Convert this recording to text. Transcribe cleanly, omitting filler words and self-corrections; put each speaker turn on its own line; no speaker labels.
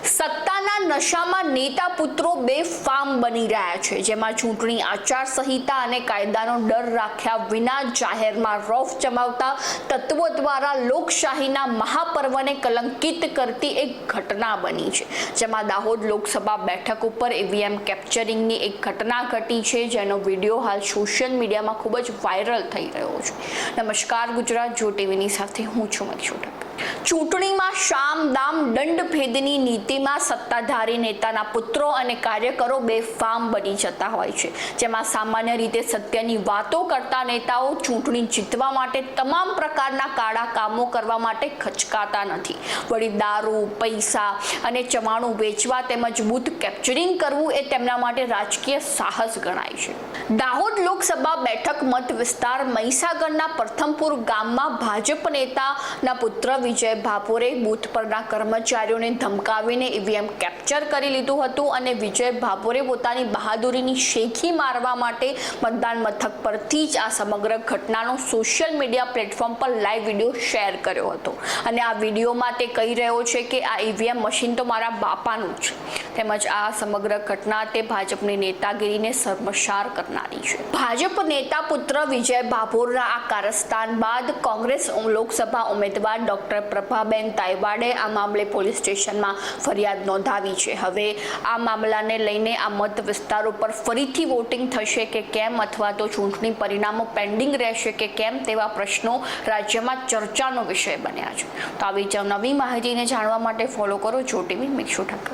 સત્તાના નશામાં નેતા પુત્રો બેફામ બની રહ્યા છે, જેમાં ચૂંટણી આચાર સંહિતા અને કાયદાનો ડર રાખ્યા વિના જાહેરમાં રોફ જમાવતા તત્વો દ્વારા લોકશાહીના મહાપર્વને કલંકિત કરતી એક ઘટના બની છે, જેમાં દાહોદ લોકસભા બેઠક ઉપર ઈવીએમ કેપ્ચરિંગની એક ઘટના ઘટી છે, જેનો વિડીયો હાલ સોશિયલ મીડિયામાં ખૂબ જ વાયરલ થઈ રહ્યો છે। નમસ્કાર, ગુજરાત જો ટીવીની સાથે હું છું મક્ષુઠક। ચૂંટણીમાં શામ દામ દંડ ભેદની નીતિમાં સત્તાધારી નેતાના પુત્રો અને કાર્યકરો બેફામ બની જતા હોય છે, જેમાં સામાન્ય રીતે સત્યની વાતો કરતા નેતાઓ ચૂંટણી જીતવા માટે તમામ પ્રકારના કાળા કામો કરવા માટે ખચકાતા નથી, વળી દારૂ, પૈસા અને ચવાણું વેચવા તેમજ બૂથ કેપ્ચરિંગ કરવું એ તેમના માટે રાજકીય સાહસ ગણાય છે। દાહોદ લોકસભા બેઠક મત વિસ્તાર મહીસાગરના પ્રથમપુર ગામમાં ભાજપ નેતાના પુત્ર વિજય ભાભોરે બૂથ પરના કર્મચારીઓને ધમકાવીને ઈવીએમ કેપ્ચર કરી લીધું હતું અને વિજય ભાભોરે પોતાની બહાદુરીની શેખી મારવા માટે મતદાન મથક પરથી જ આ સમગ્ર ઘટનાનો સોશિયલ મીડિયા પ્લેટફોર્મ પર લાઈવ વિડીયો શેર કર્યો હતો અને આ વિડીયોમાં તે કહી રહ્યો છે કે આ ઈવીએમ મશીન તો મારા બાપાનું છે, તેમજ આ સમગ્ર ઘટના તે ભાજપની નેતાગીરીને શર્મસાર કરનારી છે। ભાજપ નેતા પુત્ર વિજય ભાભોરના આ કારસ્તાન બાદ કોંગ્રેસ લોકસભા ઉમેદવાર ડોક્ટર પ્રભાબેન તાયવાડે આ મામલે પોલીસ સ્ટેશનમાં ફરિયાદ નોંધાવી છે। હવે આ મામલાને લઈને આ મત વિસ્તાર ઉપર ફરીથી વોટિંગ થશે કે કેમ, અથવા તો ચૂંટણી પરિણામો પેન્ડિંગ રહેશે કે કેમ, તેવા પ્રશ્નો રાજ્યમાં ચર્ચાનો વિષય બન્યા છે। તો આવી નવી માહિતીને જાણવા માટે ફોલો કરો જો ટીવી મક્ષુઠક।